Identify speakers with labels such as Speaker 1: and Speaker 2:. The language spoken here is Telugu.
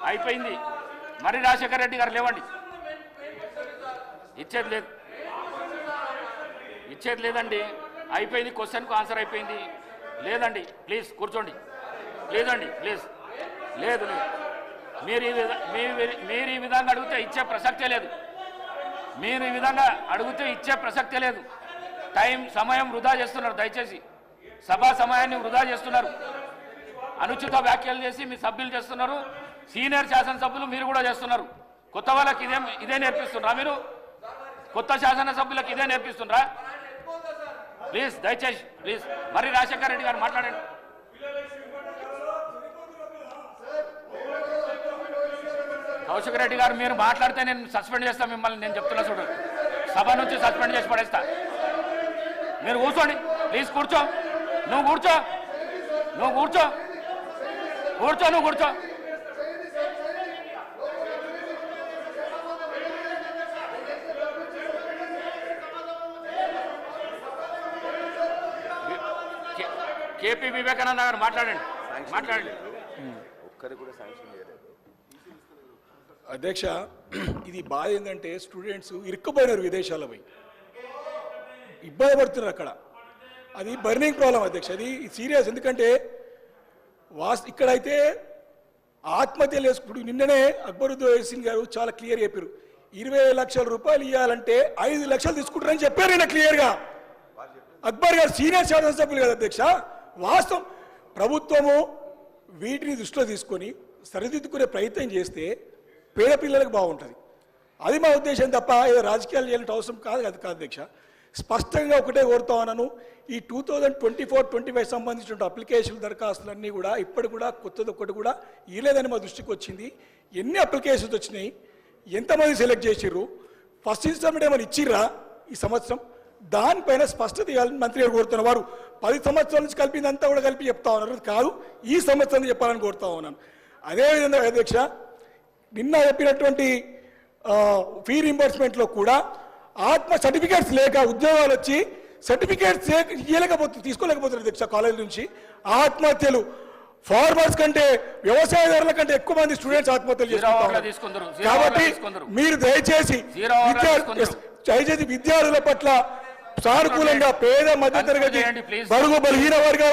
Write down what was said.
Speaker 1: అయిపోయింది. మరి రాజశేఖర రెడ్డి గారు లేవండి. ఇచ్చేది లేదు, ఇచ్చేది లేదండి. అయిపోయింది. క్వశ్చన్కు ఆన్సర్ అయిపోయింది. లేదండి, ప్లీజ్ కూర్చోండి. లేదండి, ప్లీజ్. లేదు లేదు, మీరు ఈ విధంగా అడిగితే ఇచ్చే ప్రసక్తే లేదు. మీరు ఈ విధంగా అడిగితే ఇచ్చే ప్రసక్తే లేదు. సమయం వృధా చేస్తున్నారు. దయచేసి సభా సమయాన్ని వృధా చేస్తున్నారు. అనుచిత వ్యాఖ్యలు చేసి మీ సభ్యులు చేస్తున్నారు. సీనియర్ శాసనసభ్యులు మీరు కూడా చేస్తున్నారు. కొత్త వాళ్ళకి ఇదే నేర్పిస్తున్నారా? మీరు కొత్త శాసనసభ్యులకు ఇదే నేర్పిస్తున్నారా? ప్లీజ్ దయచేసి ప్లీజ్. మరి రాజశేఖర రెడ్డి గారు మాట్లాడండి. కౌశిక్ రెడ్డి గారు మీరు మాట్లాడితే నేను సస్పెండ్ చేస్తాను మిమ్మల్ని. నేను చెప్తున్నా చూడు, సభ నుంచి సస్పెండ్ చేసి పడేస్తా. మీరు కూర్చోండి ప్లీజ్. కూర్చో, నువ్వు కూర్చో, నువ్వు కూర్చో, కూర్చో, నువ్వు కూర్చో. కేపీ వివేకానంద గారు మాట్లాడండి, మాట్లాడండి.
Speaker 2: అధ్యక్ష, ఇది బాధ ఏంటంటే స్టూడెంట్స్ ఇరుక్కుపోయినారు విదేశాల్లో పోయి ఇబ్బంది పడుతున్నారు అక్కడ. అది బర్నింగ్ ప్రాబ్లం అధ్యక్ష. అది సీరియస్. ఎందుకంటే ఇక్కడైతే ఆత్మహత్యలు చేసుకుంటూ నిన్ననే అక్బరుద్దీన్ గారు చాలా క్లియర్ చెప్పారు. 20 లక్షల రూపాయలు ఇవ్వాలంటే 5 లక్షలు తీసుకుంటారని చెప్పారు ఈయన క్లియర్గా. అక్బర్ గారు సీనియర్ శాసనసభ్యులు కదా అధ్యక్ష. వాస్తవం ప్రభుత్వము వీటిని దృష్టిలో తీసుకొని సరిదిద్దుకునే ప్రయత్నం చేస్తే పేద పిల్లలకు బాగుంటుంది. అది మా ఉద్దేశం తప్ప ఏదో రాజకీయాలు చేయాలంటే అవసరం కాదు. అది కాదు అధ్యక్ష. స్పష్టంగా ఒకటే కోరుతా ఉన్నాను, ఈ 2024-25 సంబంధించిన అప్లికేషన్ దరఖాస్తులన్నీ కూడా ఇప్పటి కూడా కొత్తది ఒకటి కూడా ఇవ్వలేదని మా దృష్టికి వచ్చింది. ఎన్ని అప్లికేషన్స్ వచ్చినాయి, ఎంతమంది సెలెక్ట్ చేసిర్రు, ఫస్ట్ ఇన్స్టాల్మెంట్ ఏమైనా ఇచ్చిర్రా ఈ సంవత్సరం, దానిపైన స్పష్టత ఇవ్వాలని మంత్రి గారు కోరుతున్న. వారు 10 సంవత్సరాల నుంచి కలిపిందంతా కూడా కలిపి చెప్తా ఉన్నారు. కాదు, ఈ సంవత్సరం చెప్పాలని కోరుతా ఉన్నాను. అదేవిధంగా అధ్యక్ష, నిన్న చెప్పినటువంటి ఫీ రింబర్స్మెంట్లో కూడా ఆత్మ సర్టిఫికేట్స్ లేక ఉద్యోగాలు వచ్చి సర్టిఫికేట్స్ తీసుకోలేకపోతున్నారు అధ్యక్ష. కాలేజ్ నుంచి ఆత్మహత్యలు ఫార్మర్స్ కంటే వ్యవసాయదారుల కంటే ఎక్కువ మంది స్టూడెంట్స్ ఆత్మహత్యలు చేసుకుంటారు. కాబట్టి మీరు దయచేసి విద్యార్థుల పట్ల సానుకూలంగా పేద మధ్యతరగతి బడుగు బలహీన వర్గాల